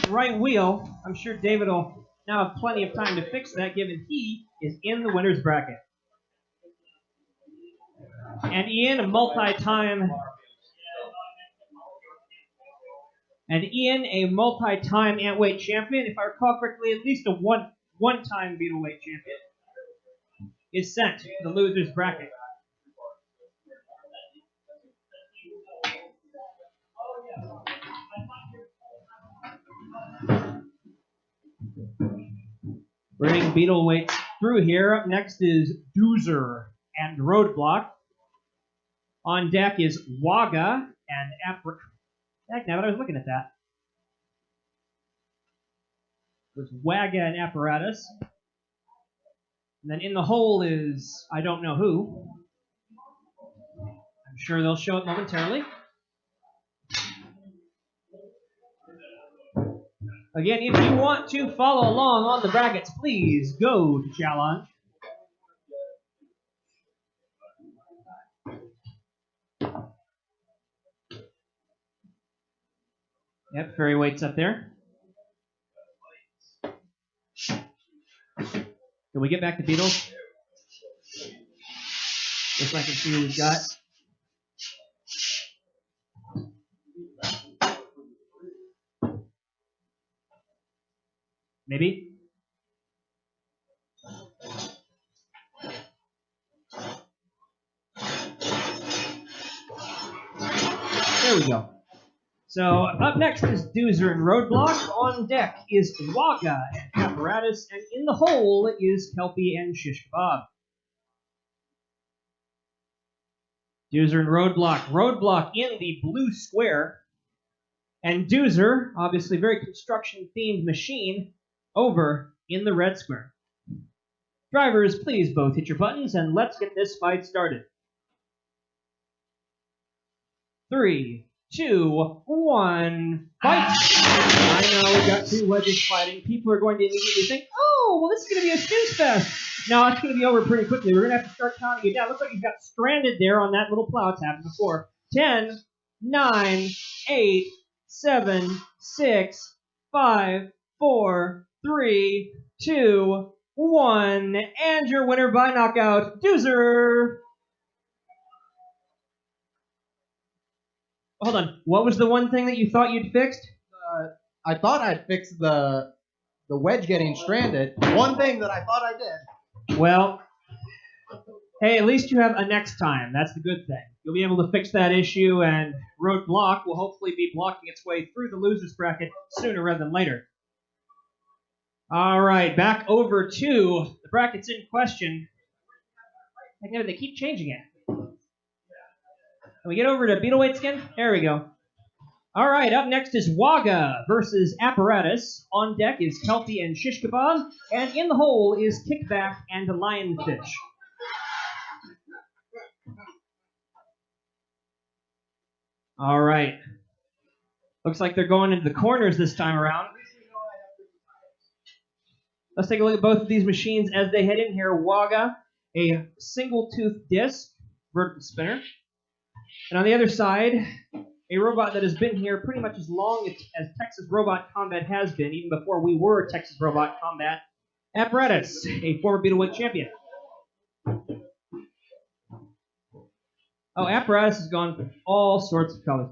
Right wheel. I'm sure David will now have plenty of time to fix that, given he is in the winner's bracket. And Ian, a multi-time ant-weight champion, if I recall correctly, at least a one-time beetleweight champion, is sent to the loser's bracket. Bringing beetleweights through here. Up next is Doozer and Roadblock. On deck is Waga and Heck, now that I was looking at that. It was Waga and Apparatus. And then in the hole is I don't know who. I'm sure they'll show it momentarily. Again, if you want to follow along on the brackets, please go to challenge. Yep, fairy weights up there. Can we get back to Beatles? Just so I can see what we've got. Maybe? There we go. So up next is Doozer and Roadblock. On deck is Waga and Apparatus. And in the hole is Kelpie and Shish Kebab. Doozer and Roadblock. Roadblock in the blue square. And Doozer, obviously very construction-themed machine, over in the red square. Drivers, please both hit your buttons, and let's get this fight started. 3, 2, 1, fight! I know, we got two wedges fighting. People are going to immediately think, oh, well, this is going to be a snooze fest. No, it's going to be over pretty quickly. We're going to have to start counting it down. Looks like he's got stranded there on that little plow. It's happened before. 10, 9, 8, 7, 6, 5, 4, 3, 2, 1, and your winner by knockout, Doozer. Hold on. What was the one thing that you thought you'd fixed? I thought I'd fixed the wedge getting stranded. One thing that I thought I did. Well, hey, at least you have a next time. That's the good thing. You'll be able to fix that issue, and Roadblock will hopefully be blocking its way through the loser's bracket sooner rather than later. All right, back over to the brackets in question. They keep changing it. Can we get over to Beetleweight skin? There we go. All right, up next is Waga versus Apparatus. On deck is Kelpie and Shish Kebab. And in the hole is Kickback and Lionfish. All right. Looks like they're going into the corners this time around. Let's take a look at both of these machines as they head in here. Waga, a single-tooth disc, vertical spinner. And on the other side, a robot that has been here pretty much as long as Texas Robot Combat has been, even before we were Texas Robot Combat. Apparatus, a former Beetleweight champion. Oh, Apparatus has gone for all sorts of colors.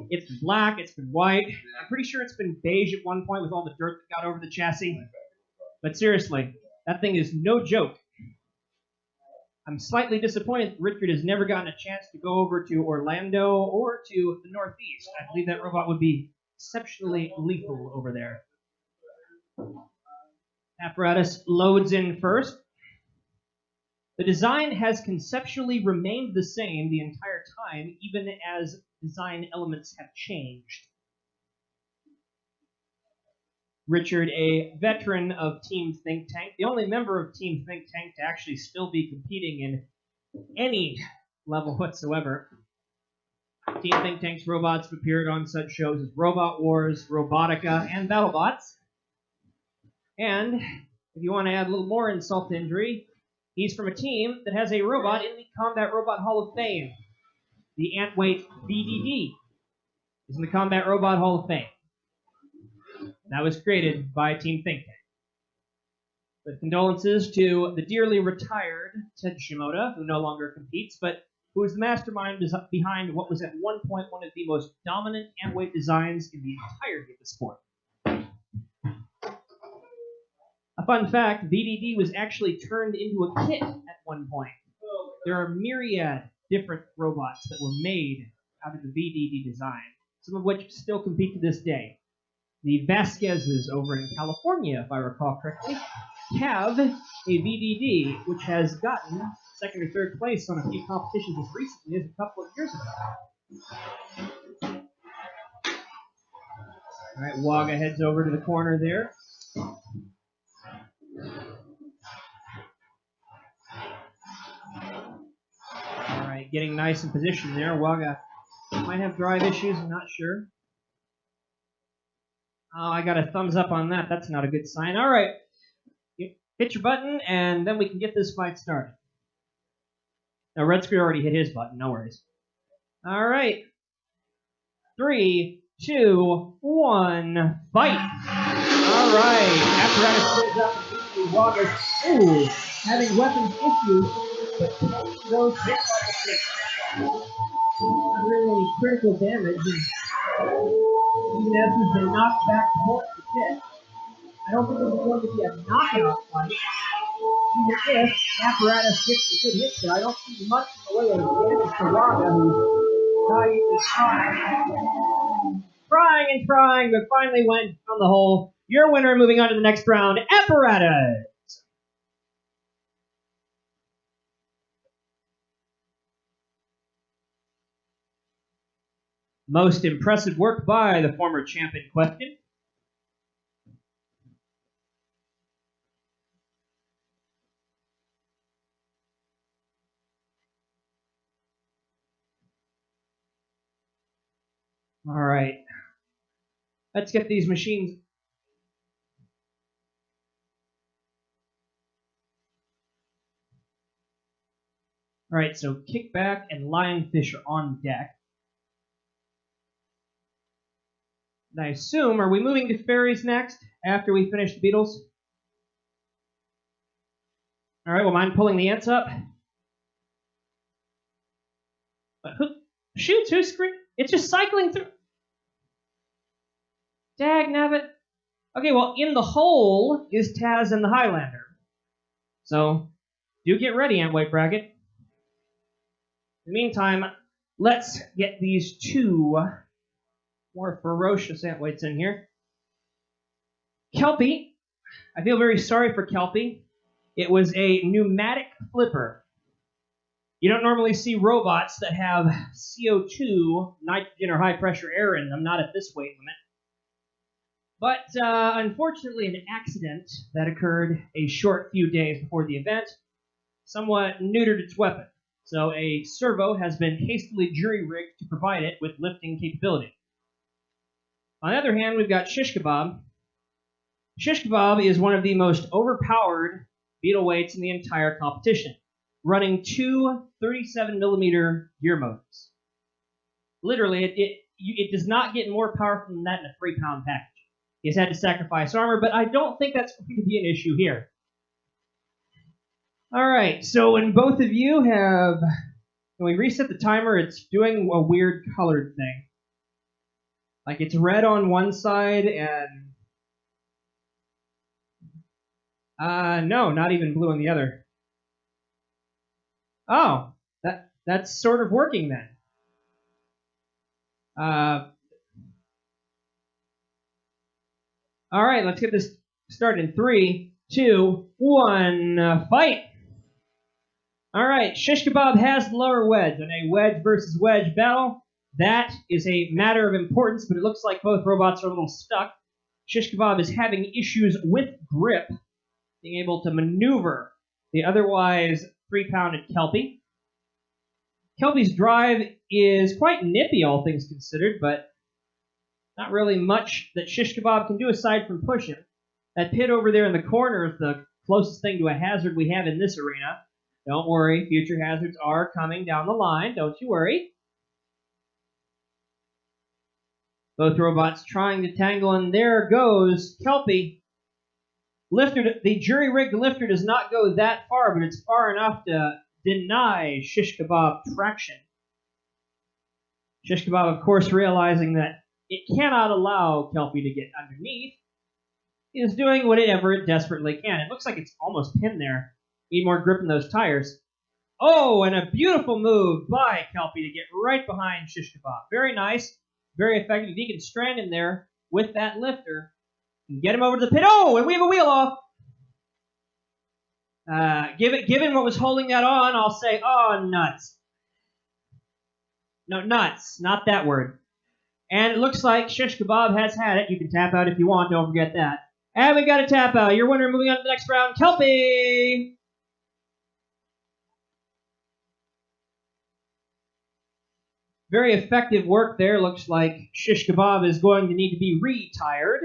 It's been black, it's been white. I'm pretty sure it's been beige at one point with all the dirt that got over the chassis. But seriously, that thing is no joke. I'm slightly disappointed Richard has never gotten a chance to go over to Orlando or to the Northeast. I believe that robot would be exceptionally lethal over there. Apparatus loads in first. The design has conceptually remained the same the entire time, even as design elements have changed. Richard, a veteran of Team Think Tank, the only member of Team Think Tank to actually still be competing in any level whatsoever. Team Think Tank's robots have appeared on such shows as Robot Wars, Robotica, and BattleBots. And if you want to add a little more insult to injury, he's from a team that has a robot in the Combat Robot Hall of Fame. the Antweight VDD is in the Combat Robot Hall of Fame. That was created by Team Think Tank. With condolences to the dearly retired Ted Shimoda, who no longer competes, but who was the mastermind behind what was at one point one of the most dominant Antweight designs in the entirety of the sport. A fun fact, VDD was actually turned into a kit at one point. There are myriad different robots that were made out of the VDD design, some of which still compete to this day. The Vasquezes over in California, if I recall correctly, have a VDD which has gotten second or third place on a few competitions as recently as a couple of years ago. All right, Waga heads over to the corner there. All right, getting nice in position there. Waga might have drive issues, I'm not sure. Oh, I got a thumbs up on that. That's not a good sign. All right, hit your button, and then we can get this fight started. Now, Red Screen already hit his button. No worries. All right. 3, 2, 1, fight. All right. Apparatus goes up and Waga. Ooh, having weapons issues, but those hit not really any critical damage. And even as he's been knocked back towards the pit, I don't think it's going to be a knockout fight. Even if Apparatus gets a good hit there, I don't see much in the way of damage to Waga, who's trying and trying, but finally went on the hole. Your winner, moving on to the next round, Apparatus. Most impressive work by the former champ in question. All right. Let's get these machines. All right, so Kickback and Lionfish are on deck. And I assume, are we moving to Fairies next after we finish the Beetles? All right, well, mind pulling the ants up? But who shoots? Who's screaming? It's just cycling through. Dag nabbit. Okay, well, in the hole is Taz and the Highlander. So, do get ready, Antweight Bracket. In the meantime, let's get these two more ferocious Antweights in here. Kelpie. I feel very sorry for Kelpie. It was a pneumatic flipper. You don't normally see robots that have CO2, nitrogen, or high-pressure air in them, not at this weight limit. But unfortunately, an accident that occurred a short few days before the event somewhat neutered its weapon. So a servo has been hastily jury-rigged to provide it with lifting capability. On the other hand, we've got Shish Kebab. Shish Kebab is one of the most overpowered beetle weights in the entire competition, running two 37mm gear motors. Literally, it does not get more powerful than that in a 3-pound package. He's had to sacrifice armor, but I don't think that's going to be an issue here. All right, so when both of you have, when we reset the timer, it's doing a weird colored thing. Like it's red on one side and, no, not even blue on the other. Oh, that's sort of working then. All right, let's get this started in 3, 2, 1, fight. All right, Shish Kebab has the lower wedge on a wedge versus wedge battle. That is a matter of importance, but it looks like both robots are a little stuck. Shish Kebab is having issues with grip, being able to maneuver the otherwise 3-pounded Kelpie. Kelpie's drive is quite nippy, all things considered, but not really much that Shish Kebab can do aside from push him. That pit over there in the corner is the closest thing to a hazard we have in this arena. Don't worry, future hazards are coming down the line. Don't you worry. Both robots trying to tangle, and there goes Kelpie. Lifter, the jury-rigged lifter does not go that far, but it's far enough to deny Shish Kebab traction. Shish Kebab, of course, realizing that it cannot allow Kelpie to get underneath, is doing whatever it desperately can. It looks like it's almost pinned there. Need more grip in those tires. Oh, and a beautiful move by Kelpie to get right behind Shish Kebab. Very nice, very effective. If he can strand in there with that lifter and get him over to the pit. Oh, and we have a wheel off. Given what was holding that on, I'll say, oh, nuts. No, nuts, not that word. And it looks like Shish Kebab has had it. You can tap out if you want, don't forget that. And we got a tap out. Your winner moving on to the next round, Kelpie. Very effective work there. Looks like Shish Kebab is going to need to be retired.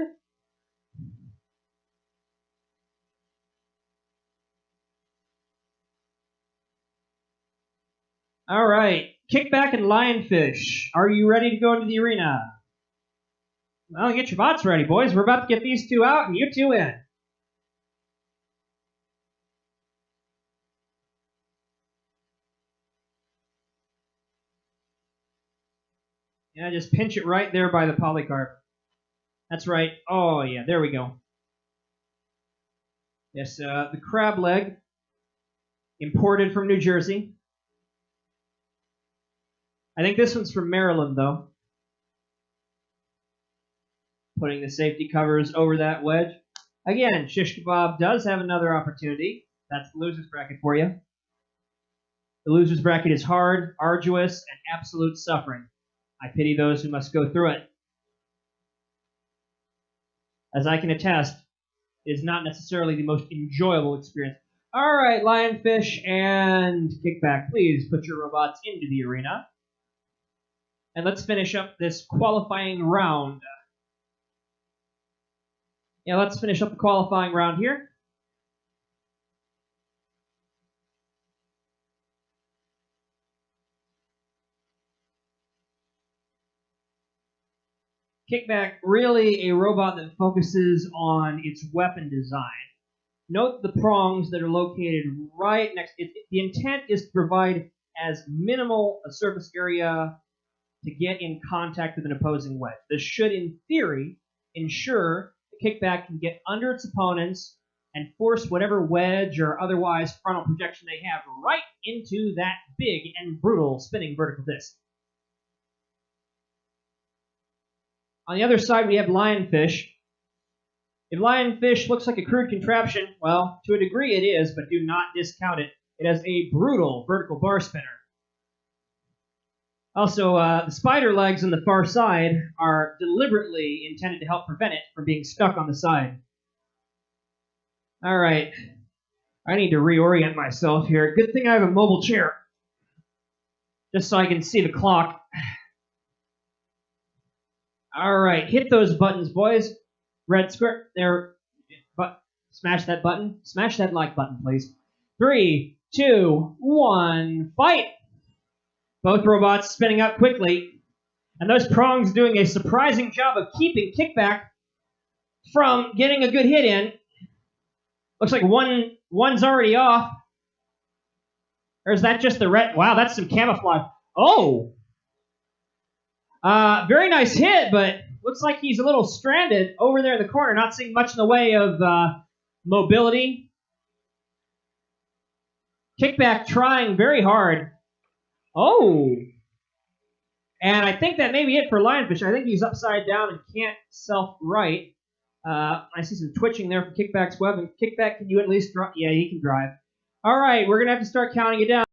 All right. Kickback and Lionfish. Are you ready to go into the arena? Well, get your bots ready, boys. We're about to get these two out and you two in. Yeah, just pinch it right there by the polycarb. That's right. Oh, yeah, there we go. Yes, the crab leg, imported from New Jersey. I think this one's from Maryland, though. Putting the safety covers over that wedge. Again, Shish Kebab does have another opportunity. That's the loser's bracket for you. The loser's bracket is hard, arduous, and absolute suffering. I pity those who must go through it. As I can attest, it is not necessarily the most enjoyable experience. All right, Lionfish and Kickback, please put your robots into the arena. And let's finish up this qualifying round. Yeah, let's finish up the qualifying round here. Kickback, really a robot that focuses on its weapon design. Note the prongs that are located right next. The intent is to provide as minimal a surface area to get in contact with an opposing wedge. This should, in theory, ensure the Kickback can get under its opponents and force whatever wedge or otherwise frontal projection they have right into that big and brutal spinning vertical disc. On the other side, we have Lionfish. If Lionfish looks like a crude contraption, well, to a degree it is, but do not discount it. It has a brutal vertical bar spinner. Also, the spider legs on the far side are deliberately intended to help prevent it from being stuck on the side. All right. I need to reorient myself here. Good thing I have a mobile chair, just so I can see the clock. All right, hit those buttons, boys. Red square, there. But smash that button. Smash that like button, please. 3, 2, 1, fight! Both robots spinning up quickly, and those prongs doing a surprising job of keeping Kickback from getting a good hit in. Looks like one's already off. Or is that just the red? Wow, that's some camouflage. Oh! Very nice hit, but looks like he's a little stranded over there in the corner, not seeing much in the way of mobility. Kickback trying very hard. Oh! And I think that may be it for Lionfish. I think he's upside down and can't self-right. I see some twitching there from Kickback's web. And Kickback, can you at least drive? Yeah, he can drive. All right, we're going to have to start counting it down.